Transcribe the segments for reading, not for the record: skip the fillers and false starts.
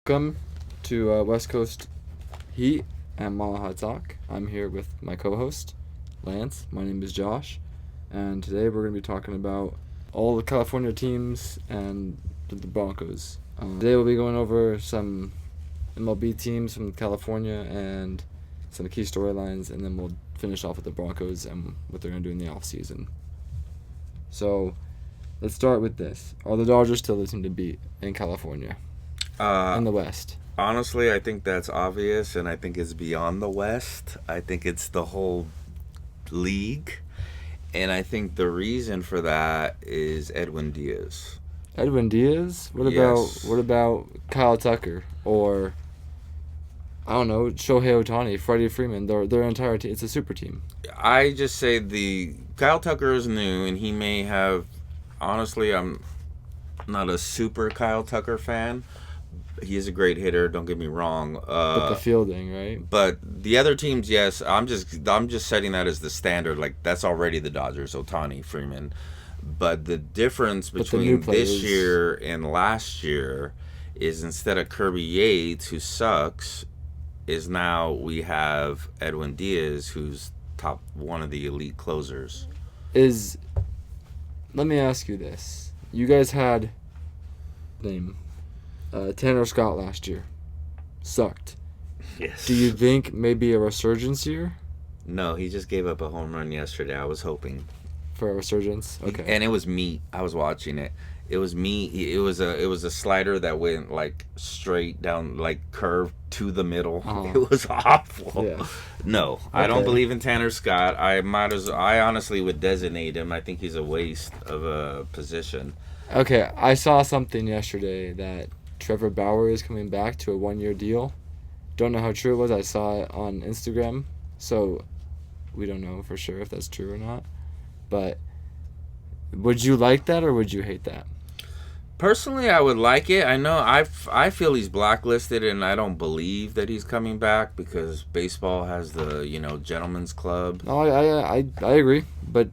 Welcome to West Coast Heat and Mile High Talk. I'm here with my co-host, Lance. My name is Josh, and today we're going to be talking about all the California teams and the Broncos. Today we'll be going over some MLB teams from California and some key storylines, and then we'll finish off with the Broncos and what they're going to do in the offseason. So, let's start with this. Are the Dodgers still the team to beat in California? In the West? Honestly, I think that's obvious, and I think it's beyond the West. I think it's the whole league, and I think the reason for that is Edwin Diaz. Edwin Diaz? Yes. What about Kyle Tucker or I don't know, Shohei Ohtani, Freddie Freeman? Their entire team. It's a super team. I just say the Kyle Tucker is new, and he may have. Honestly, I'm not a super Kyle Tucker fan. He is a great hitter. Don't get me wrong. But the fielding, right? But the other teams, yes. I'm just setting that as the standard. Like that's already the Dodgers, Ohtani, Freeman. But the difference between this year and last year is instead of Kirby Yates, who sucks, is now we have Edwin Diaz, who's top one of the elite closers. Let me ask you this: you guys had Tanner Scott last year, sucked. Yes. Do you think maybe a resurgence here? No, he just gave up a home run yesterday. I was hoping for a resurgence. Okay. And it was meat. I was watching it. It was meat. It was a slider that went like straight down, like curved to the middle. It was awful. Yeah. No, okay. I don't believe in Tanner Scott. I honestly would designate him. I think he's a waste of a position. Okay, I saw something yesterday that Trevor Bauer is coming back to a 1-year deal. Don't know how true it was. I saw it on Instagram, so we don't know for sure if that's true or not. But would you like that or would you hate that? Personally, I would like it. I know I feel he's blacklisted, and I don't believe that he's coming back because baseball has the gentleman's club. No, I agree, but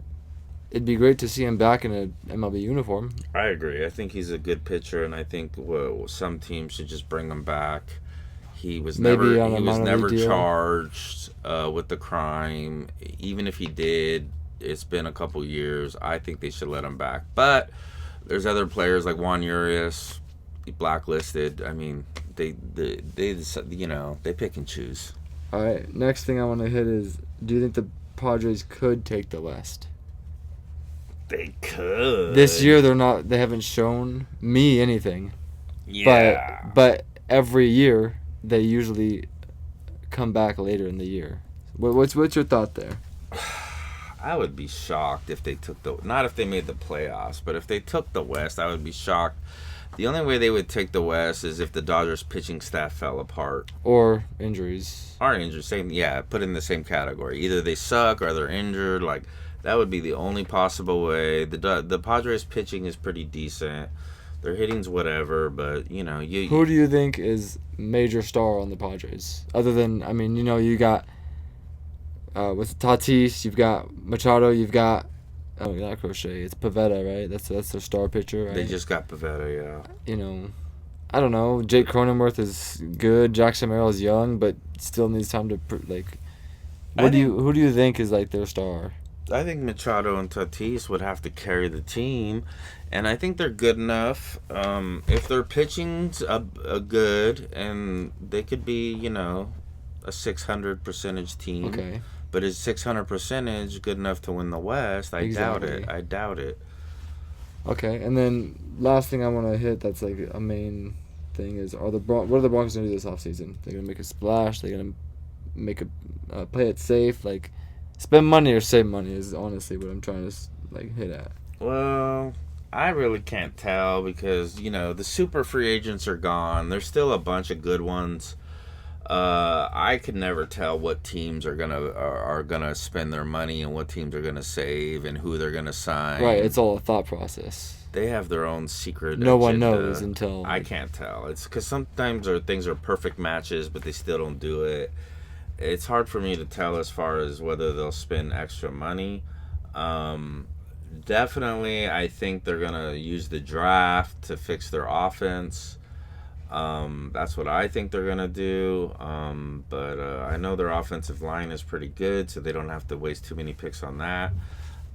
it'd be great to see him back in an MLB uniform. I agree. I think he's a good pitcher, and I think some teams should just bring him back. He was never charged with the crime. Even if he did, it's been a couple years. I think they should let him back. But there's other players like Juan Urias, blacklisted. I mean, they pick and choose. All right. Next thing I want to hit is: do you think the Padres could take the West? They could. This year they haven't shown me anything. Yeah. But every year they usually come back later in the year. What's your thought there? I would be shocked if they not if they made the playoffs, but if they took the West, I would be shocked. The only way they would take the West is if the Dodgers pitching staff fell apart. Or injuries. Put in the same category. Either they suck or they're injured, like that would be the only possible way. The Padres pitching is pretty decent. Their hitting's whatever, but Who do you think is major star on the Padres? Other than you got with Tatis, you've got Machado, you've got not Crochet, it's Pivetta, right? That's their star pitcher, right? They just got Pivetta, yeah. I don't know. Jake Cronenworth is good. Jackson Merrill is young, but still needs time to who do you think is like their star? I think Machado and Tatis would have to carry the team, and I think they're good enough. If their pitching's a good, and they could be, a 600 percentage team. Okay. But is 600 percentage good enough to win the West? I doubt it. Okay, and then last thing I want to hit that's like a main thing is what are the Broncos going to do this offseason? They're going to make a splash? They're going to make play it safe? Like, spend money or save money is honestly what I'm trying to hit at. Well, I really can't tell because, the super free agents are gone. There's still a bunch of good ones. I could never tell what teams are gonna spend their money and what teams are gonna save and who they're gonna sign. Right, it's all a thought process. They have their own secret. No one knows until I can't tell. It's because sometimes things are perfect matches, but they still don't do it. It's hard for me to tell as far as whether they'll spend extra money. Definitely, I think they're gonna use the draft to fix their offense. That's what I think they're gonna do. But I know their offensive line is pretty good, so they don't have to waste too many picks on that.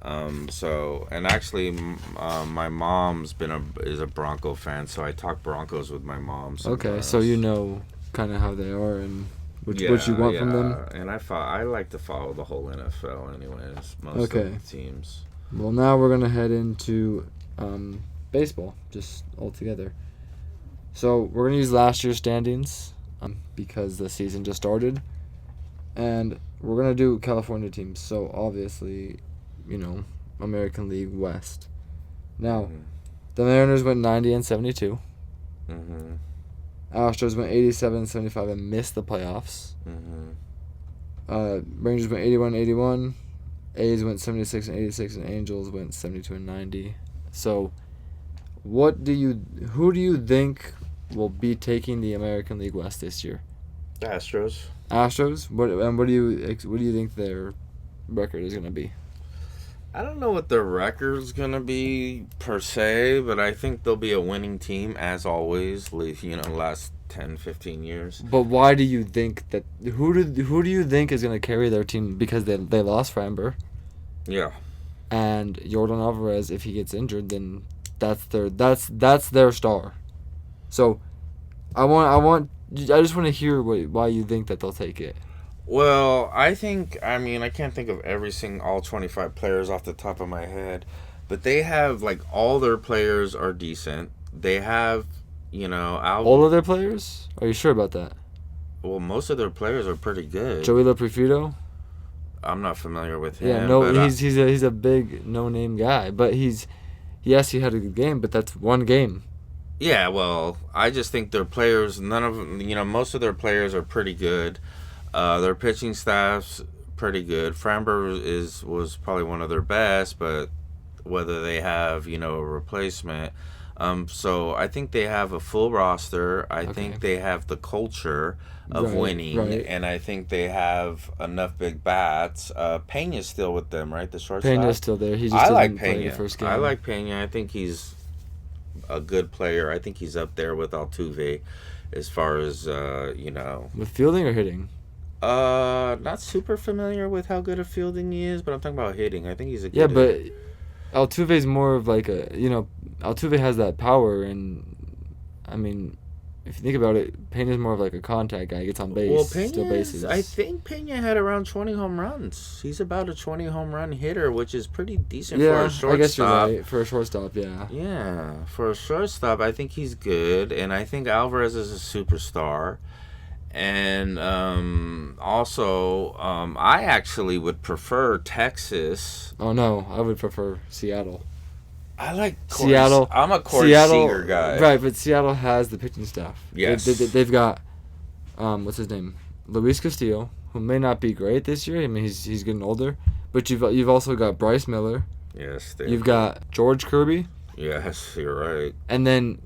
And actually, my mom's is a Bronco fan, so I talk Broncos with my mom sometimes. Okay, so you know kind of how they are and what you want from them. And I like to follow the whole NFL, anyways. Most of the teams. Well, now we're gonna head into baseball, just altogether. So we're gonna use last year's standings because the season just started, and we're gonna do California teams. So obviously, American League West. Now, the Mariners went 90-72. Mm-hmm. Astros went 87-75 and missed the playoffs. Mm-hmm. Rangers went 81-81. A's went 76-86, and Angels went 72-90. So, who do you think will be taking the American League West this year? Astros. Astros. What do you think their record is going to be? I don't know what their record's going to be per se, but I think they'll be a winning team as always, last 10, 15 years. But why do you think that who do you think is going to carry their team, because they lost Framber? Yeah. And Yordan Alvarez, if he gets injured, then that's their star. So I just want to hear why you think that they'll take it. Well, I can't think of all 25 players off the top of my head, but they have, all their players are decent. They have, all of their players? Are you sure about that? Well, most of their players are pretty good. Joey LaPerfido? I'm not familiar with him. Yeah, no, he's a big no-name guy, but he had a good game, but that's one game. Yeah, well, I just think their players, most of their players are pretty good. Their pitching staff's pretty good. Framber was probably one of their best, but whether they have, a replacement. So I think they have a full roster. I think they have the culture of winning, and I think they have enough big bats. Pena's still with them, right? The shortstop. Pena's still there. He just didn't play the first game. I like Pena. I think he's a good player. I think he's up there with Altuve as far as with fielding or hitting. Not super familiar with how good a fielding he is, but I'm talking about hitting. I think he's a good hitter. But Altuve's more of Altuve has that power, and if you think about it, Pena's more of a contact guy. He gets on base, steal bases. I think Pena had around 20 home runs. He's about a 20 home run hitter, which is pretty decent for a shortstop. I guess you're right. For a shortstop, yeah. Yeah, for a shortstop, I think he's good, and I think Alvarez is a superstar. And also, I actually would prefer Texas. Oh, no, I would prefer Seattle. I like Seattle. I'm a Corey Seager guy. Right, but Seattle has the pitching staff. Yes. They've got, what's his name? Luis Castillo, who may not be great this year. He's getting older. But you've also got Bryce Miller. Yes. You've got George Kirby. Yes, you're right. And then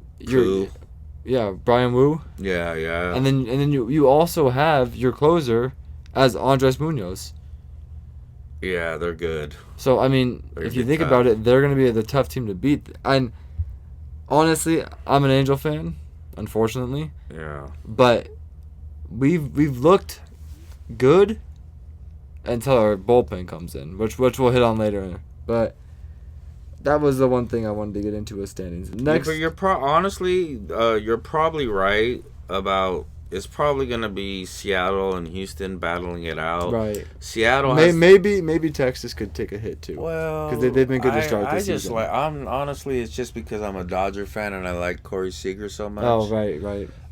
Brian Wu. Yeah. And then you also have your closer as Andres Munoz. Yeah, they're good. So, if you think about it, they're going to be the tough team to beat. And honestly, I'm an Angel fan, unfortunately. Yeah. But we've looked good until our bullpen comes in, which we'll hit on later. But that was the one thing I wanted to get into with standings. Next, but you're probably right about. It's probably going to be Seattle and Houston battling it out. Right. Seattle maybe Texas could take a hit too. Well, because they've been good to start this season. It's just because I'm a Dodger fan and I like Corey Seager so much. Oh, right.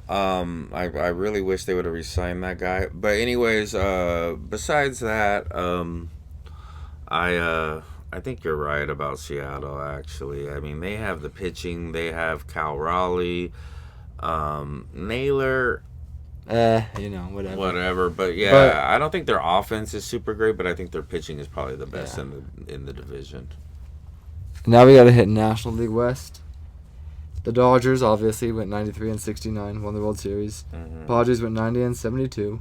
I really wish they would have re-signed that guy. But anyways, besides that, I think you're right about Seattle. Actually, they have the pitching. They have Cal Raleigh, Naylor. Whatever. But I don't think their offense is super great, but I think their pitching is probably the best in the division. Now we got to hit National League West. The Dodgers obviously went 93-69, won the World Series. Mm-hmm. Padres went 90-72.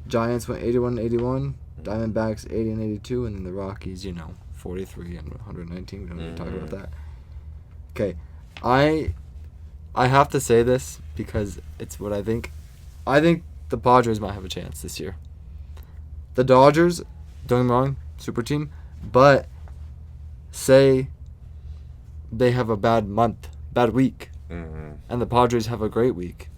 Giants went 81-81. Diamondbacks 80-82, and then the Rockies, 43 and 119. We don't need to talk about that. Okay, I I have to say this because it's what I think. I think the Padres might have a chance this year. The Dodgers, don't get me wrong, super team, but say they have a bad week, and the Padres have a great week.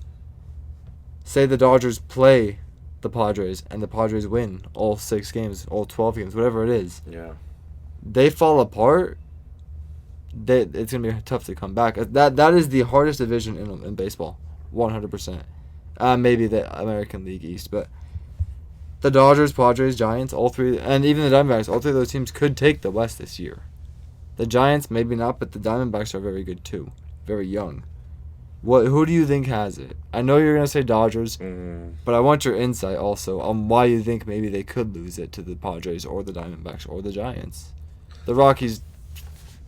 Say the Dodgers play the Padres and the Padres win all 6 games, all 12 games, whatever it is. Yeah. They fall apart. It's going to be tough to come back. That is the hardest division in baseball, 100%. Maybe the American League East, but the Dodgers, Padres, Giants, all three, and even the Diamondbacks, all three of those teams could take the West this year. The Giants, maybe not, but the Diamondbacks are very good too. Very young. Who do you think has it? I know you're going to say Dodgers, but I want your insight also on why you think maybe they could lose it to the Padres or the Diamondbacks or the Giants. The Rockies,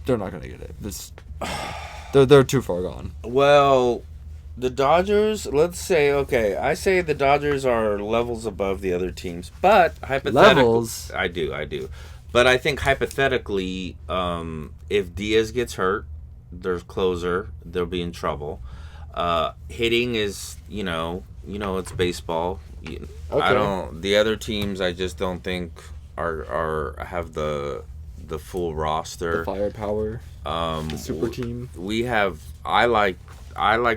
they're not going to get it. They're too far gone. Well, the Dodgers, let's say, okay, I say the Dodgers are levels above the other teams, but hypothetically... Levels? I do. But I think hypothetically, if Diaz gets hurt, their closer, they'll be in trouble. Hitting is, it's baseball. Okay. The other teams I just don't think have the full roster. The firepower. The super team. I like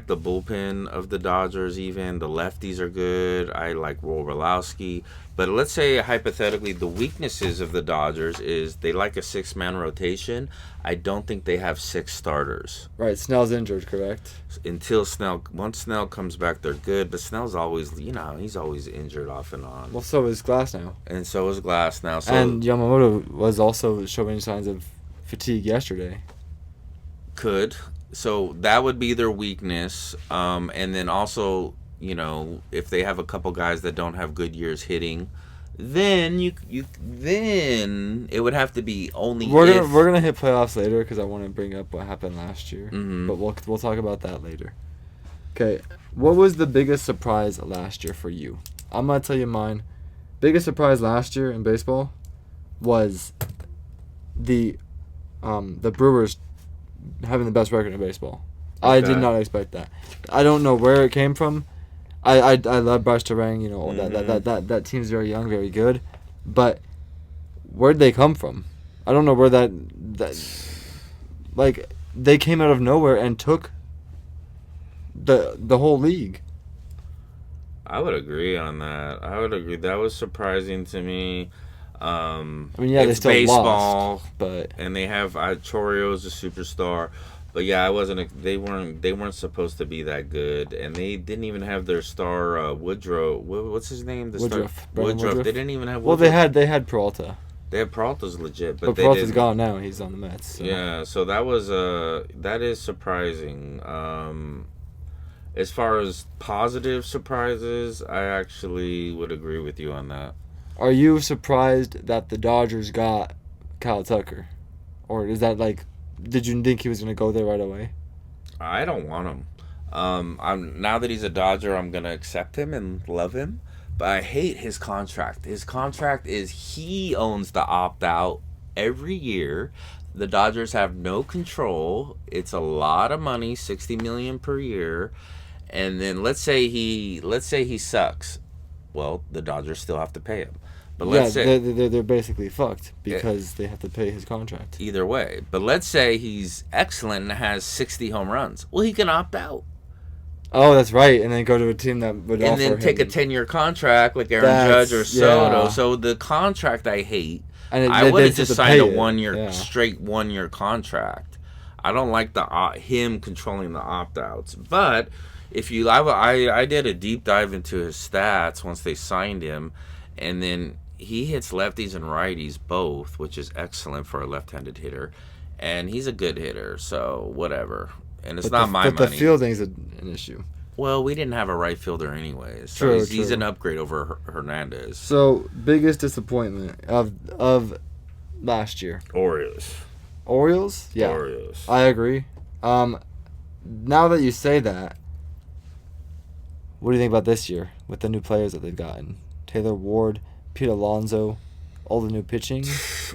the bullpen of the Dodgers even. The lefties are good. I like Orlowski. But let's say, hypothetically, the weaknesses of the Dodgers is they like a 6-man rotation. I don't think they have 6 starters. Right, Snell's injured, correct? Once Snell comes back, they're good. But Snell's always, he's always injured off and on. Well, so is Glasnow. And so is Glasnow. And Yamamoto was also showing signs of fatigue yesterday. Could. So that would be their weakness. And then also, if they have a couple guys that don't have good years hitting, then then it would have to be only. We're gonna hit playoffs later because I want to bring up what happened last year. Mm-hmm. But we'll talk about that later. Okay, what was the biggest surprise last year for you? I'm gonna tell you mine. Biggest surprise last year in baseball was the Brewers having the best record in baseball. Okay. I did not expect that. I don't know where it came from. I love Bryce Terang, that team's very young, very good. But where'd they come from? I don't know where that they came out of nowhere and took the whole league. I would agree on that. That was surprising to me. They still baseball, lost, but and they have Chorio's a superstar, but they weren't supposed to be that good, and they didn't even have their star Woodrow. What's his name? Woodruff. Woodruff. They didn't even have. Well, Woodruff. they had Peralta. They had Peralta's legit, but Peralta's gone now. He's on the Mets. So. Yeah, so that is surprising. As far as positive surprises, I actually would agree with you on that. Are you surprised that the Dodgers got Kyle Tucker? Or is that did you think he was going to go there right away? I don't want him. Now that he's a Dodger, I'm going to accept him and love him. But I hate his contract. His contract is he owns the opt-out every year. The Dodgers have no control. It's a lot of money, $60 million per year. And then let's say he sucks. Well, the Dodgers still have to pay him. But let's say they're basically fucked because they have to pay his contract. Either way. But let's say he's excellent and has 60 home runs. Well, he can opt out. Oh, that's right. And then go to a team that would offer him. And then take a 10-year contract like Aaron Judge or Soto. Yeah. So the contract I hate. And I would have just signed a straight 1-year contract. I don't like him controlling the opt-outs. But if you, I did a deep dive into his stats once they signed him, and then he hits lefties and righties both, which is excellent for a left-handed hitter, and he's a good hitter, so whatever. And it's not my money. But the fielding's an issue. Well, we didn't have a right fielder anyways, so he's an upgrade over Hernandez. So biggest disappointment of last year? Orioles? Yeah. Orioles. I agree. Now that you say that, what do you think about this year with the new players that they've gotten? Taylor Ward, Pete Alonso, all the new pitching?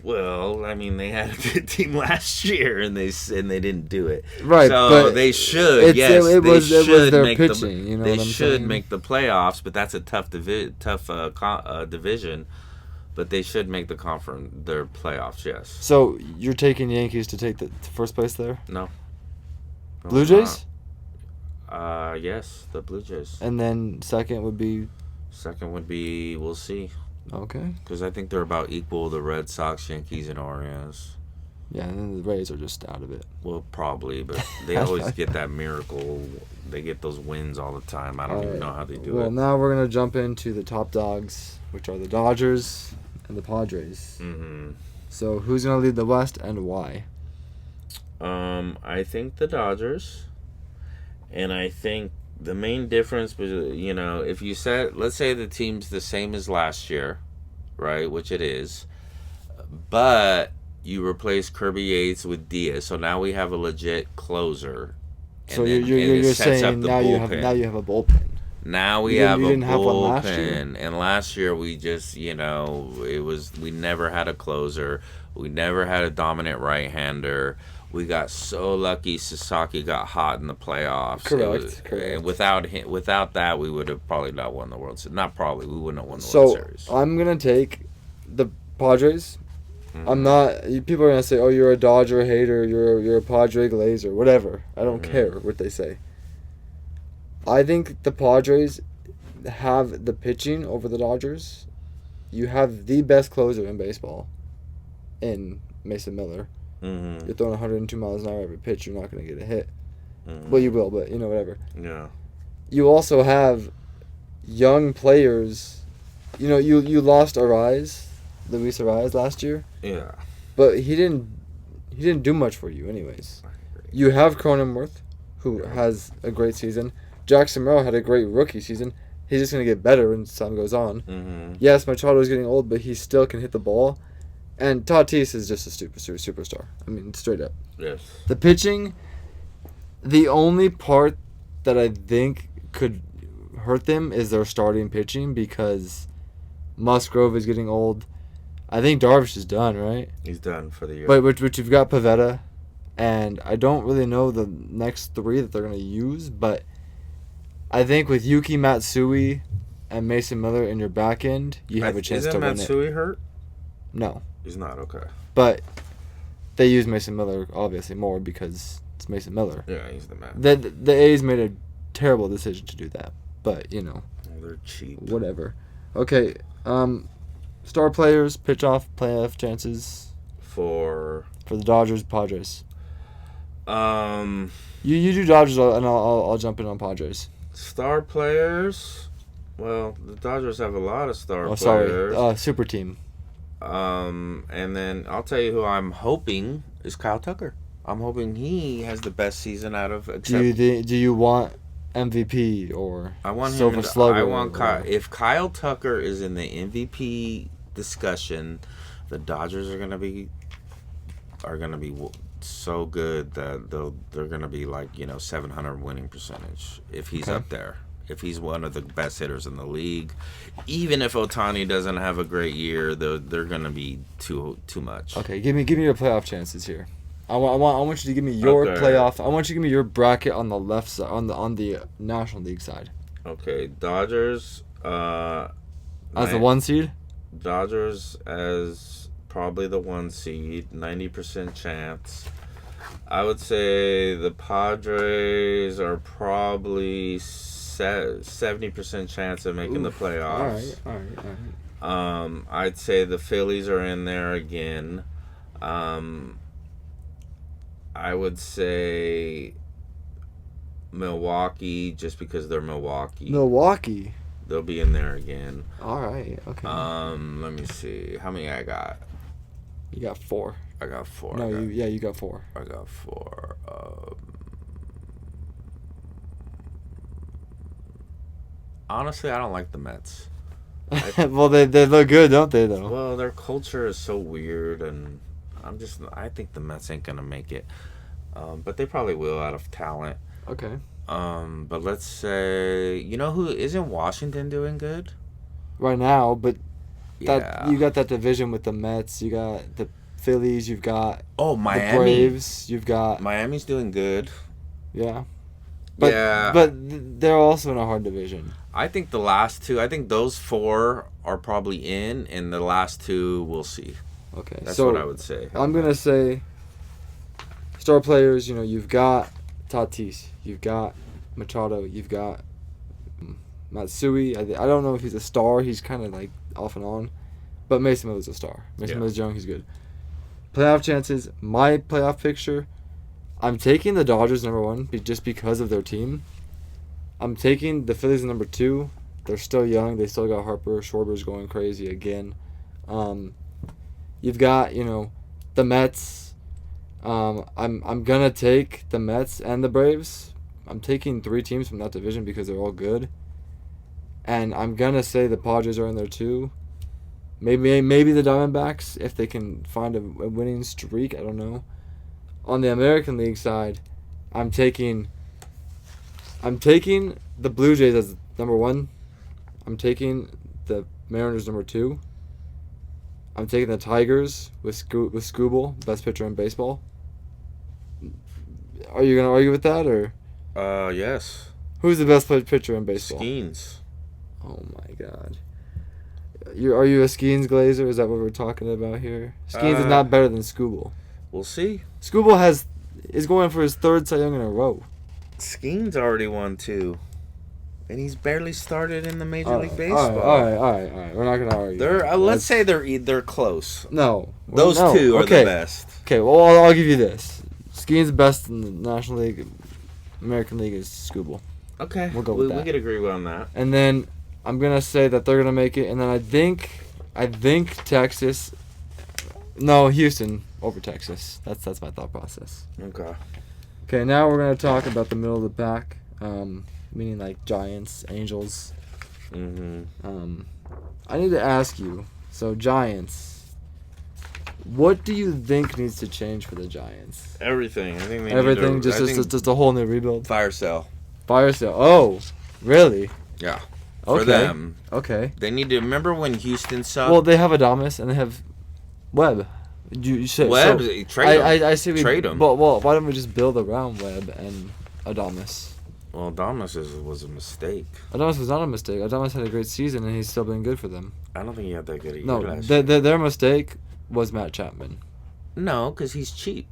Well, I mean, they had a good team last year, and they didn't do it. Right, so but they should. It was their pitching. You know they should make the playoffs, but that's a tough division. But they should make their playoffs. Yes. So you're taking Yankees to take the first place there? No. Blue Jays? Yes, the Blue Jays. And then second would be. We'll see. Okay. Because I think they're about equal, the Red Sox, Yankees, and Orioles. Yeah, and then the Rays are just out of it. Well, probably, but they always get that miracle. They get those wins all the time. I don't even know how they do it. Well, now we're going to jump into the top dogs, which are the Dodgers and the Padres. Mm-hmm. So who's going to lead the West and why? I think the Dodgers. And I think the main difference, if you said, let's say the team's the same as last year, right, which it is, but you replace Kirby Yates with Diaz, so now we have a legit closer. So you're saying now you have a bullpen. Now we have a bullpen, and last year we just, we never had a closer, we never had a dominant right-hander. We got so lucky Sasaki got hot in the playoffs. Correct. And without that, we would have probably not won the World Series. Not probably, we wouldn't have won the World Series. So I'm going to take the Padres. Mm-hmm. I'm not. People are going to say, oh, you're a Dodger hater, you're a Padre glazer, whatever. I don't care what they say. I think the Padres have the pitching over the Dodgers. You have the best closer in baseball in Mason Miller. Mm-hmm. You're throwing 102 miles an hour every pitch. You're not going to get a hit. Mm-hmm. Well, you will, but whatever. Yeah. You also have young players. You lost Luis Arraez last year. Yeah. But he didn't do much for you, anyways. You have Cronenworth, who has a great season. Jackson Merrill had a great rookie season. He's just going to get better as time goes on. Mm-hmm. Yes, Machado's getting old, but he still can hit the ball. And Tatis is just a superstar. I mean, straight up. Yes. The pitching, the only part that I think could hurt them is their starting pitching because Musgrove is getting old. I think Darvish is done, right? He's done for the year. But you've got Pivetta, and I don't really know the next three that they're going to use, but I think with Yuki Matsui and Mason Miller in your back end, you have a chance to win it. Isn't Matsui hurt? No. He's not, okay. But they use Mason Miller, obviously, more because it's Mason Miller. Yeah, he's the man. The A's made a terrible decision to do that, but, Well, they're cheap. Whatever. Okay, star players, pitch-off, playoff chances. For the Dodgers, Padres. You do Dodgers, and I'll jump in on Padres. Star players. Well, the Dodgers have a lot of star players. Sorry, super team. And then I'll tell you who I'm hoping is Kyle Tucker. I'm hoping he has the best season out of. Do you want MVP or I want Silver Slugger? I want Kyle. If Kyle Tucker is in the MVP discussion, the Dodgers are gonna be so good that they're gonna be like 700 winning percentage if he's up there. If he's one of the best hitters in the league, even if Ohtani doesn't have a great year, they're gonna be too much. Okay, give me your playoff chances here. I want you to give me your playoff. I want you to give me your bracket on the left side, on the National League side. Okay, Dodgers. As the 1 seed. Dodgers as probably the 1 seed, 90% chance. I would say the Padres are probably 70% chance of making the playoffs. All right. I'd say the Phillies are in there again. I would say Milwaukee, just because they're Milwaukee. Milwaukee. They'll be in there again. All right. Okay. Let me see. How many I got? You got 4. I got 4. No, you got 4. I got 4. Honestly, I don't like the Mets. Well, they look good, don't they, though? Well, their culture is so weird, and I think the Mets ain't gonna make it. But they probably will out of talent. Okay. But let's say, who isn't Washington doing good right now? But you got that division with the Mets. You got the Phillies. You've got Miami. The Braves. You've got Miami's doing good. Yeah. But they're also in a hard division. I think the last two. I think those 4 are probably in, and the last 2 we'll see. Okay, that's what I would say. I'm gonna say star players. You've got Tatis. You've got Machado. You've got Matsui. I don't know if he's a star. He's kind of like off and on. But Mason Miller's a star. Mason Miller's young. He's good. Playoff chances. My playoff picture. I'm taking the Dodgers number 1 just because of their team. I'm taking the Phillies number 2. They're still young. They still got Harper. Schwarber's going crazy again. You've got the Mets. I'm gonna take the Mets and the Braves. I'm taking 3 teams from that division because they're all good. And I'm gonna say the Padres are in there too. Maybe the Diamondbacks if they can find a winning streak. I don't know. On the American League side, I'm taking the Blue Jays as number 1. I'm taking the Mariners number 2. I'm taking the Tigers with Skubal, best pitcher in baseball. Are you gonna argue with that or? Yes. Who's the best pitcher in baseball? Skeens. Oh my God. Are you a Skeens glazer? Is that what we're talking about here? Skeens is not better than Skubal. We'll see. Skubal is going for his 3rd Cy Young in a row. Skeens already won 2. And he's barely started in the Major League Baseball. All right. We're not going to argue. Let's say they're close. No. Those 2 are the best. Okay, well, I'll give you this. Skeens best in the National League. American League is Skubal. Okay. We'll go with that. We could agree on that. And then I'm going to say that they're going to make it. And then I think Texas. No, Houston over Texas. That's my thought process. Okay, now we're going to talk about the middle of the pack. Meaning like Giants, Angels. Mm-hmm. I need to ask you. So Giants, what do you think needs to change for the Giants? Everything. I think everything. Just a whole new rebuild. Fire sale. Oh, really? Yeah. Okay. For them. Okay. They need to remember when Houston sucked. Well, they have Adames and they have Webb. You say Webb? So trade him. I say we trade him. Well, why don't we just build around Webb and Adames? Well, Adames was a mistake. Adames was not a mistake. Adames had a great season, and he's still been good for them. I don't think he had that good a year last year. Their mistake was Matt Chapman. No, because he's cheap.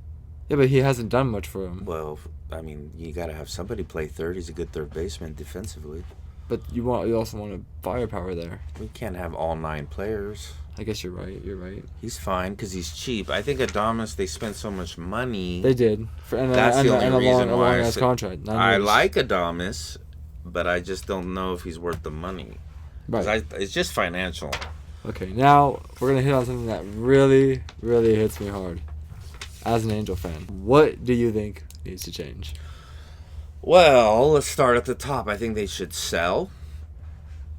Yeah, but he hasn't done much for him. Well, I mean, you got to have somebody play third. He's a good third baseman defensively. But you also want a firepower there. We can't have all 9 players. I guess you're right. He's fine because he's cheap. I think Adames, they spent so much money. They did. That's the only reason why I said, contract. I like Adames, but I just don't know if he's worth the money. Right. It's just financial. Okay, now we're going to hit on something that really, really hits me hard as an Angel fan. What do you think needs to change? Well, let's start at the top. I think they should sell.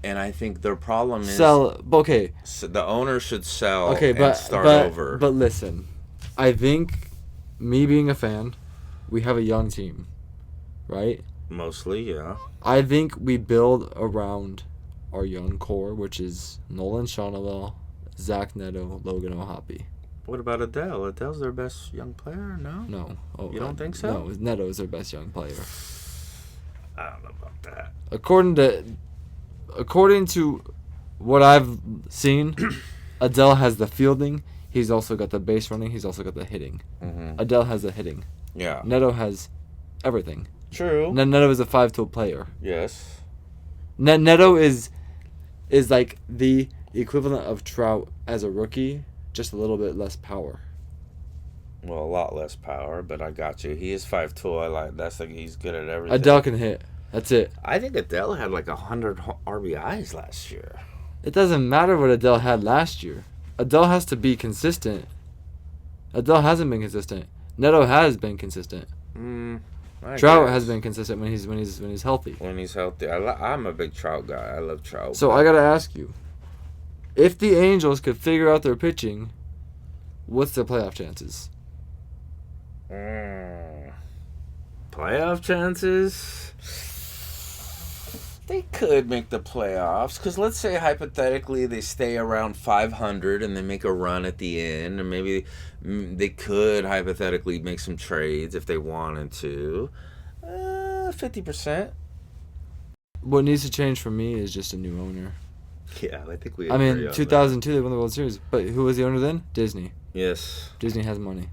And I think their problem is okay. So the owner should sell and start over. But listen, I think me being a fan, we have a young team, right? Mostly, yeah. I think we build around our young core, which is Nolan Shonowell, Zach Neto, Logan O'Hoppe. What about Adele? Adele's their best young player, no? No. Oh, you don't think so? No, Neto is their best young player. I don't know about that. According to what I've seen, Adele has the fielding. He's also got the base running. He's also got the hitting. Mm-hmm. Adele has the hitting. Yeah. Neto has everything. True. Neto is a 5-tool player. Yes. Neto is like the equivalent of Trout as a rookie, just a little bit less power. Well, a lot less power, but I got you. He is 5'2". I like that's like he's good at everything. Adele can hit. That's it. I think Adele had like 100 RBIs last year. It doesn't matter what Adele had last year. Adele has to be consistent. Adele hasn't been consistent. Neto has been consistent. Trout has been consistent when he's healthy. When he's healthy, I'm a big Trout guy. I love Trout. So I gotta ask you, if the Angels could figure out their pitching, what's their playoff chances? Playoff chances? They could make the playoffs, because let's say hypothetically they stay around 500 and they make a run at the end, and maybe they could hypothetically make some trades if they wanted to. 50%. What needs to change for me is just a new owner. Yeah, I think we. I mean, 2002 they won the World Series, but who was the owner then? Disney. Yes. Disney has money.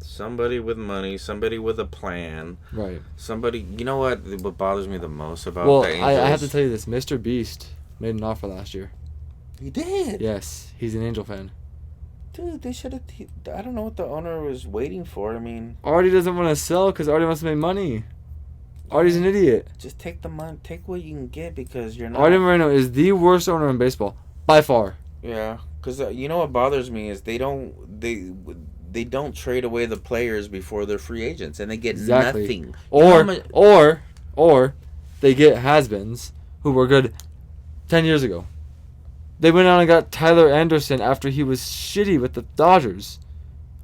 Somebody with money, somebody with a plan. Right. Somebody, you know what bothers me the most about the Angels? I have to tell you this. Mr. Beast made an offer last year. He did? Yes. He's an Angel fan. Dude, they should have... I don't know what the owner was waiting for. I mean... Artie doesn't want to sell because Artie wants to make money. Artie's an idiot. Just take the money. Take what you can get, because you're not... Artie Moreno is the worst owner in baseball. By far. Yeah. Because you know what bothers me is they don't trade away the players before they're free agents, and they get nothing. Or they get has-beens who were good 10 years ago. They went out and got Tyler Anderson after he was shitty with the Dodgers.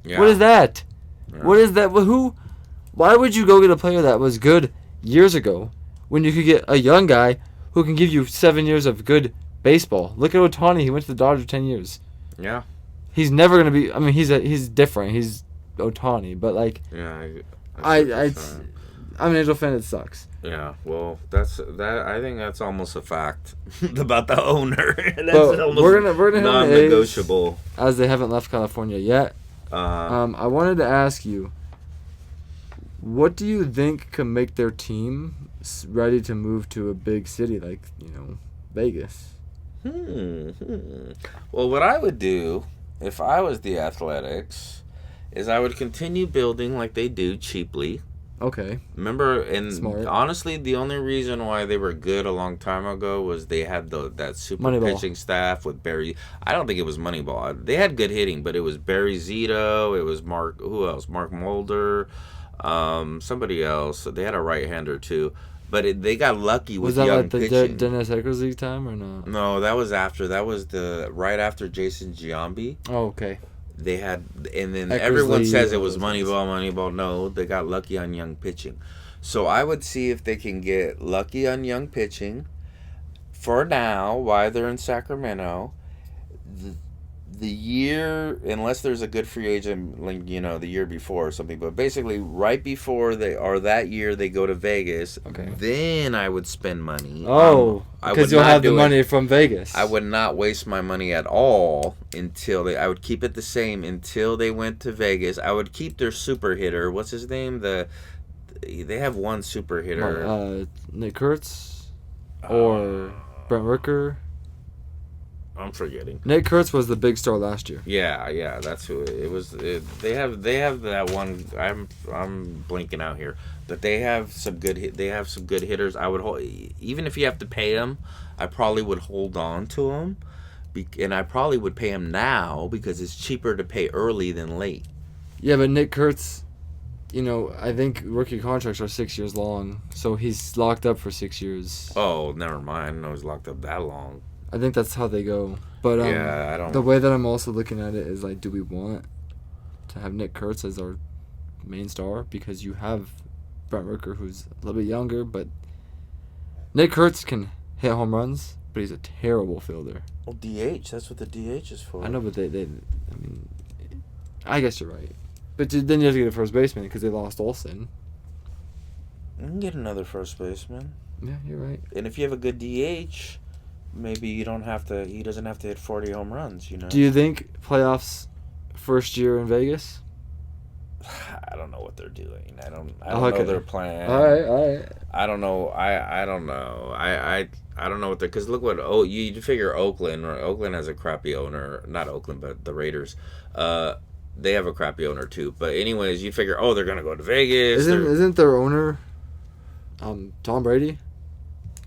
Yeah. What is that? Yeah. What is that? Who? Why would you go get a player that was good years ago when you could get a young guy who can give you 7 years of good baseball? Look at Ohtani. He went to the Dodgers 10 years. Yeah. He's never gonna be. I mean, he's different. He's Ohtani, but like. Yeah. I'm an Angel fan. It sucks. Yeah. Well, I think that's almost a fact about the owner. That's we're gonna non-negotiable, as they haven't left California yet. I wanted to ask you, what do you think can make their team ready to move to a big city like Vegas? Well, what I would do if I was the Athletics is I would continue building like they do, cheaply. Okay. Remember, and Smart. Honestly, the only reason why they were good a long time ago was they had that super Moneyball. Pitching staff with Barry. I don't think it was Moneyball. They had good hitting, but it was Barry Zito. It was Mark. Who else? Mark Mulder. Somebody else. They had a right-hander too. But they got lucky with young pitching. Was that like the Dennis Eckersley time or not? No, that was after. That was right after Jason Giambi. Oh, okay. They had, and then Eckersley, everyone says it was Moneyball. No, they got lucky on young pitching. So I would see if they can get lucky on young pitching for now, while they're in Sacramento. The year, unless there's a good free agent, like the year before or something, but basically right before that year they go to Vegas. Okay. Then I would spend money. Oh, because you'll have the money from Vegas. I would not waste my money at all until I would keep it the same until they went to Vegas. I would keep their super hitter. What's his name? They have one super hitter. Nick Kurtz or Brent Rooker. I'm forgetting. Nick Kurtz was the big star last year. Yeah, that's who it was. They have that one. I'm blinking out here, but they have some good hitters. I would hold, even if you have to pay them, I probably would hold on to them, and I probably would pay them now because it's cheaper to pay early than late. Yeah, but Nick Kurtz, I think rookie contracts are 6 years long, so he's locked up for 6 years. Oh, never mind. I didn't know he's locked up that long. I think that's how they go. But I don't. The way that I'm also looking at it is like, do we want to have Nick Kurtz as our main star? Because you have Brent Rooker, who's a little bit younger, but Nick Kurtz can hit home runs, but he's a terrible fielder. Well, DH. That's what the DH is for. I know, but I guess you're right. But then you have to get a first baseman because they lost Olsen. You can get another first baseman. Yeah, you're right. And if you have a good DH. Maybe he doesn't have to hit 40 home runs, Do you think playoffs first year in Vegas? I don't know what they're doing. I don't know their plan. All right. I don't know. I don't know. I don't know what they're, because look what you figure Oakland has a crappy owner. Not Oakland, but the Raiders. They have a crappy owner too. But anyways, you figure they're gonna go to Vegas. Isn't their owner Tom Brady?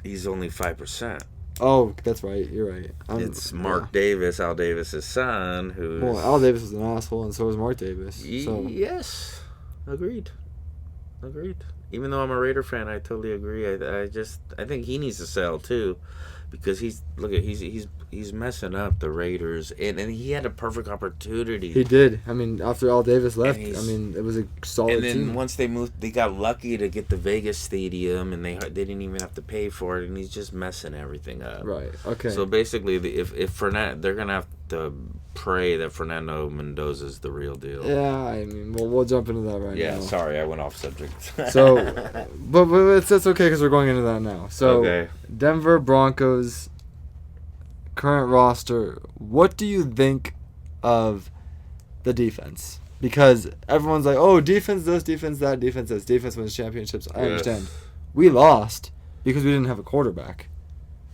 He's only 5%. Oh, that's right. You're right. It's Mark Davis, Al Davis's son, who's... Well, Al Davis is an asshole, and so is Mark Davis. So. Yes. Agreed. Even though I'm a Raider fan, I totally agree. I think he needs to sell, too. because he's messing up the Raiders, and he had a perfect opportunity. He did. I mean, after Al Davis left, I mean, it was a solid team. And then once they moved, they got lucky to get the Vegas stadium, and they didn't even have to pay for it, and he's just messing everything up. Right. Okay. So basically, if Fernando, they're gonna have to pray that Fernando Mendoza is the real deal. Yeah, I mean, we'll jump into that right now. Yeah, sorry, I went off subject. So, but it's okay because we're going into that now. So, okay. Denver Broncos current roster. What do you think of the defense? Because everyone's like, oh, defense this, defense that, defense this, defense wins championships. I understand. We lost because we didn't have a quarterback.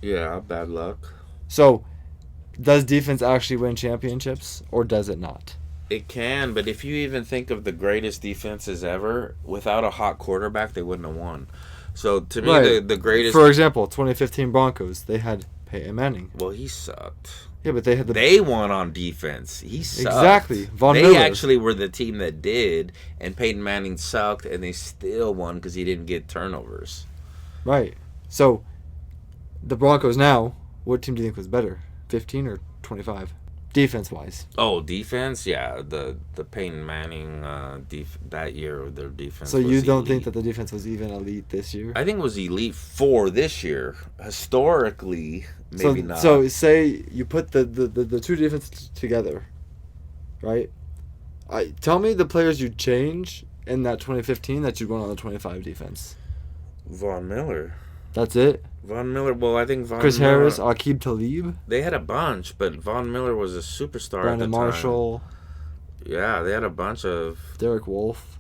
Yeah, bad luck. So, does defense actually win championships, or does it not? It can, but if you even think of the greatest defenses ever, without a hot quarterback, they wouldn't have won. So, to me, the greatest... For example, 2015 Broncos, they had Peyton Manning. Well, he sucked. Yeah, but they had They won on defense. He sucked. Exactly. They actually were the team that did, and Peyton Manning sucked, and they still won because he didn't get turnovers. Right. So, the Broncos now, what team do you think was better? 15 or 25? Defense-wise. Oh, defense? Yeah, the Peyton Manning that year, their defense. So you don't think that the defense was even elite this year? I think it was elite for this year. Historically, maybe not. So say you put the two defenses together, right? Tell me the players you'd change in that 2015 that you'd run on the 25 defense. Von Miller. That's it? Von Miller, well, I think Chris Harris, Aqib Talib. They had a bunch, but Von Miller was a superstar at the time. Marshall. Yeah, they had a bunch of... Derek Wolfe.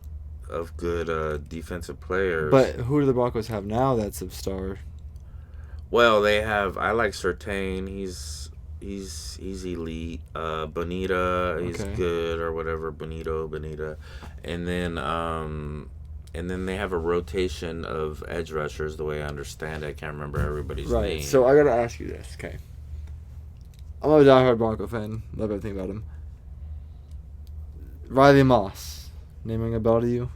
Of good defensive players. But who do the Broncos have now that's a star? Well, they have... I like Surtain. He's elite. Bonita, he's good, or whatever. Bonita. And then they have a rotation of edge rushers, the way I understand it. I can't remember everybody's name. Right, so I got to ask you this, okay? I'm a diehard Bronco fan. Love everything about him. Riley Moss. Naming a bell to you?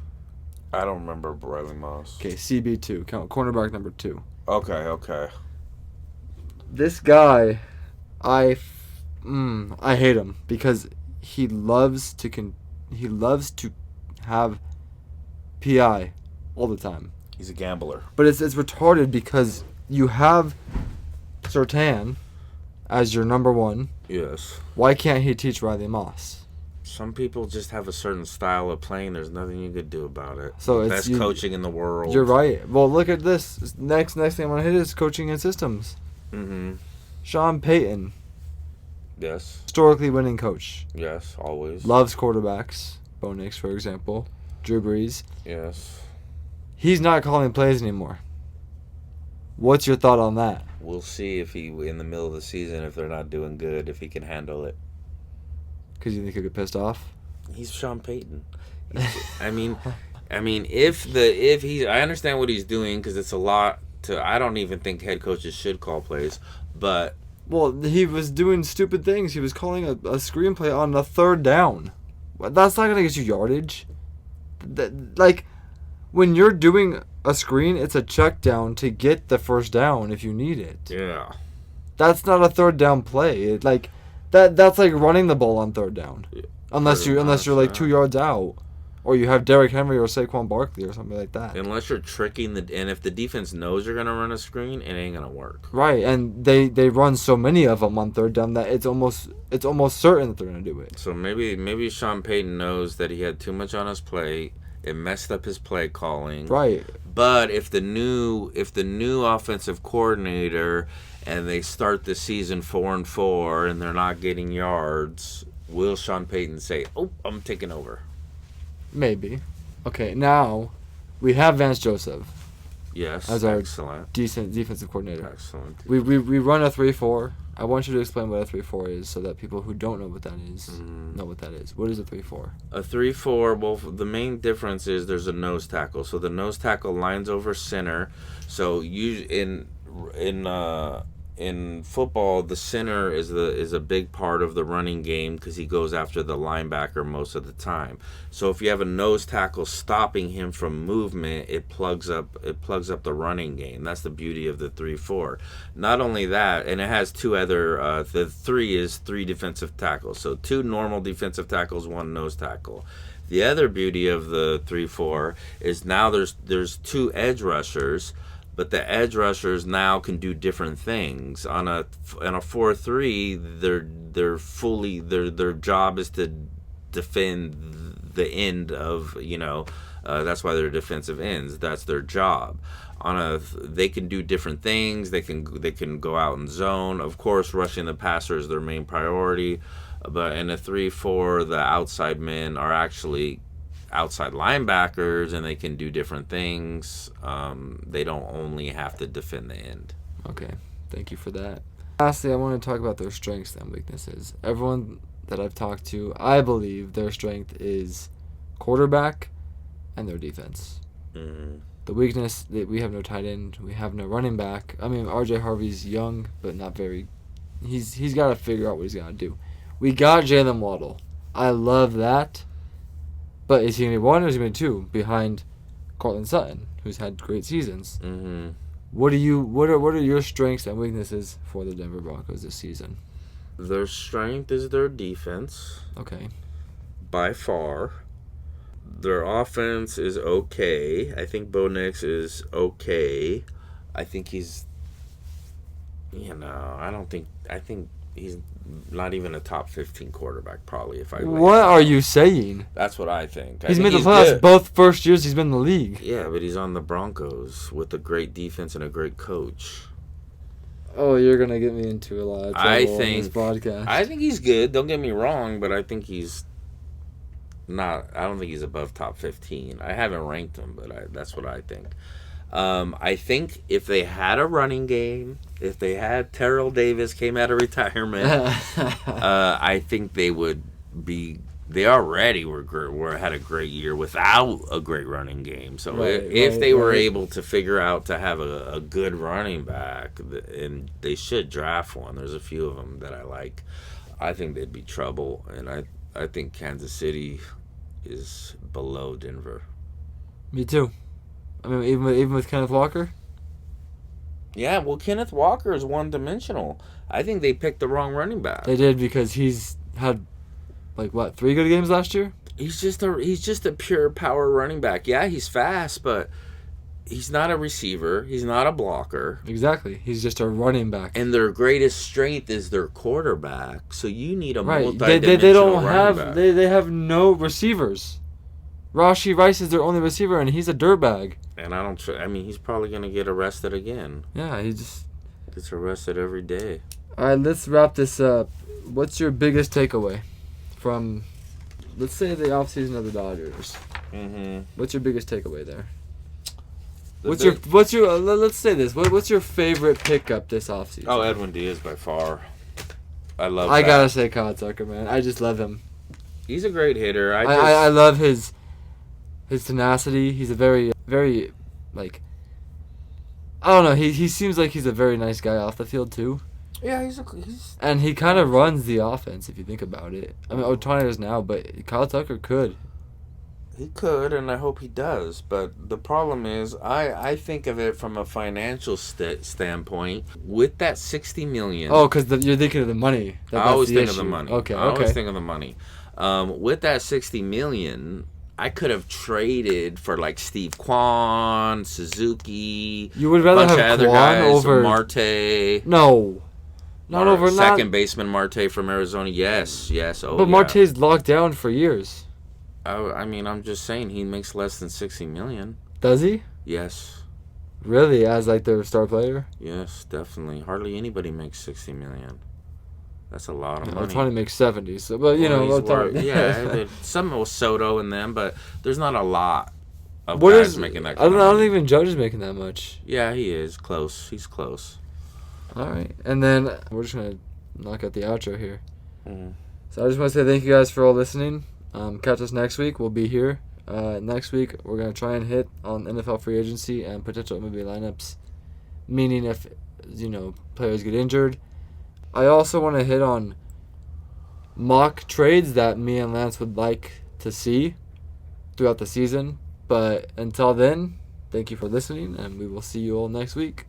I don't remember Riley Moss. Okay, CB2. Cornerback number 2. Okay. This guy, I hate him because he loves to have PI all the time. He's a gambler. But it's retarded because you have Surtain as your number 1. Yes. Why can't he teach Riley Moss? Some people just have a certain style of playing. There's nothing you could do about it. So it's best coaching in the world. You're right. Well, look at this. Next thing I'm going to hit is coaching and systems. Mm-hmm. Sean Payton. Yes. Historically winning coach. Yes, always. Loves quarterbacks. Bo Nix, for example. Drew Brees. Yes. He's not calling plays anymore. What's your thought on that? We'll see if he, in the middle of the season, if they're not doing good, if he can handle it. Because you think he'll get pissed off? He's Sean Payton. I mean, if he's, I understand what he's doing because it's a lot to. I don't even think head coaches should call plays, but. Well, he was doing stupid things. He was calling a screenplay on a 3rd down. That's not gonna get you yardage. Like, when you're doing a screen, it's a check down to get the 1st down if you need it. Yeah. That's not a 3rd down play. That's like running the ball on 3rd down. Yeah. Unless you're like 2 yards out. Or you have Derrick Henry or Saquon Barkley or something like that. Unless you're tricking and if the defense knows you're going to run a screen, it ain't going to work. Right, and they run so many of them on 3rd down that it's almost certain that they're going to do it. So maybe Sean Payton knows that he had too much on his plate. It messed up his play calling. Right. But if the new offensive coordinator and they start the season 4-4 and they're not getting yards, will Sean Payton say, "Oh, I'm taking over"? Maybe. Okay, now we have Vance Joseph. Yes, as our excellent. Decent defensive coordinator. Excellent. We run a 3-4. I want you to explain what a 3-4 is so that people who don't know what that is know what that is. What is a 3-4? A 3-4, well, the main difference is there's a nose tackle. So the nose tackle lines over center. So you in in football, the center is a big part of the running game because he goes after the linebacker most of the time. So if you have a nose tackle stopping him from movement, it plugs up the running game. That's the beauty of the 3-4. Not only that, and it has two other. The 3 is 3 defensive tackles. So 2 normal defensive tackles, 1 nose tackle. The other beauty of the 3-4 is now there's 2 edge rushers. But the edge rushers now can do different things. On a 4-3, their job is to defend the end of, that's why they're defensive ends. That's their job. They can do different things. They can go out in zone. Of course, rushing the passer is their main priority. But in a 3-4, the outside men are actually outside linebackers, and they can do different things. They don't only have to defend the end. Okay, thank you for that. Lastly, I want to talk about their strengths and weaknesses. Everyone that I've talked to, I believe their strength is quarterback and their defense. Mm-hmm. The weakness, that we have no tight end, we have no running back. I mean, R.J. Harvey's young, but not very. He's got to figure out what he's got to do. We got Jalen Waddle. I love that. But is he going to be 1 or is he going to be 2 behind Cortland Sutton, who's had great seasons? Mm-hmm. What are your strengths and weaknesses for the Denver Broncos this season? Their strength is their defense. Okay. By far. Their offense is okay. I think Bo Nix is okay. I think he's, I think he's not even a top 15 quarterback, probably. What are you saying? That's what I think. He's made the playoffs both first years he's been in the league. Yeah, but he's on the Broncos with a great defense and a great coach. Oh, you're gonna get me into a lot of trouble on this podcast. I think he's good. Don't get me wrong, but I think he's not. I don't think he's above top 15. I haven't ranked him, but that's what I think. I think if they had a running game, if they had Terrell Davis came out of retirement, I think they would be. They already had a great year without a great running game. So if they were able to figure out to have a good running back, and they should draft one. There's a few of them that I like. I think they'd be trouble, and I think Kansas City is below Denver. Me too. I mean, even with Kenneth Walker? Yeah, well, Kenneth Walker is one-dimensional. I think they picked the wrong running back. They did, because he's had, 3 good games last year? He's just a pure power running back. Yeah, he's fast, but he's not a receiver. He's not a blocker. Exactly. He's just a running back. And their greatest strength is their quarterback. So you need a multi-dimensional they don't running have back. They have no receivers. Rashi Rice is their only receiver, and he's a dirtbag. And he's probably going to get arrested again. Yeah, he just gets arrested every day. All right, let's wrap this up. What's your biggest takeaway from, let's say, the offseason of the Dodgers? Mm-hmm. What's your biggest takeaway there? What's your let's say this. What's your favorite pickup this offseason? Oh, Edwin Diaz by far. I gotta say Kyle Tucker, man. I just love him. He's a great hitter. I love his tenacity. He's a very, very, I don't know. He seems like he's a very nice guy off the field too. Yeah, he's and he kind of runs the offense if you think about it. I mean, Ohtani does now, but Kyle Tucker could. He could, and I hope he does. But the problem is, I think of it from a financial standpoint. With that $60 million. Oh, because you're thinking of the money. I always think of the money. Okay. I always think of the money. With that $60 million, I could have traded for Steve Kwan, Suzuki. You would rather have Kwan over Marte? No, not over second baseman Marte from Arizona. Yes. Oh, but Marte's locked down for years. I'm just saying he makes less than $60 million. Does he? Yes. Really, as their star player? Yes, definitely. Hardly anybody makes $60 million. That's a lot of money. Ohtani makes 70, so but yeah, some with Soto in them, but there's not a lot of guys making that. I don't even Judge is making that much. Yeah, he is close. He's close. All right, and then we're just gonna knock out the outro here. Mm-hmm. So I just want to say thank you guys for all listening. Catch us next week. We'll be here. Next week we're gonna try and hit on NFL free agency and potential MLB lineups. Meaning if players get injured. I also want to hit on mock trades that me and Lance would like to see throughout the season. But until then, thank you for listening, and we will see you all next week.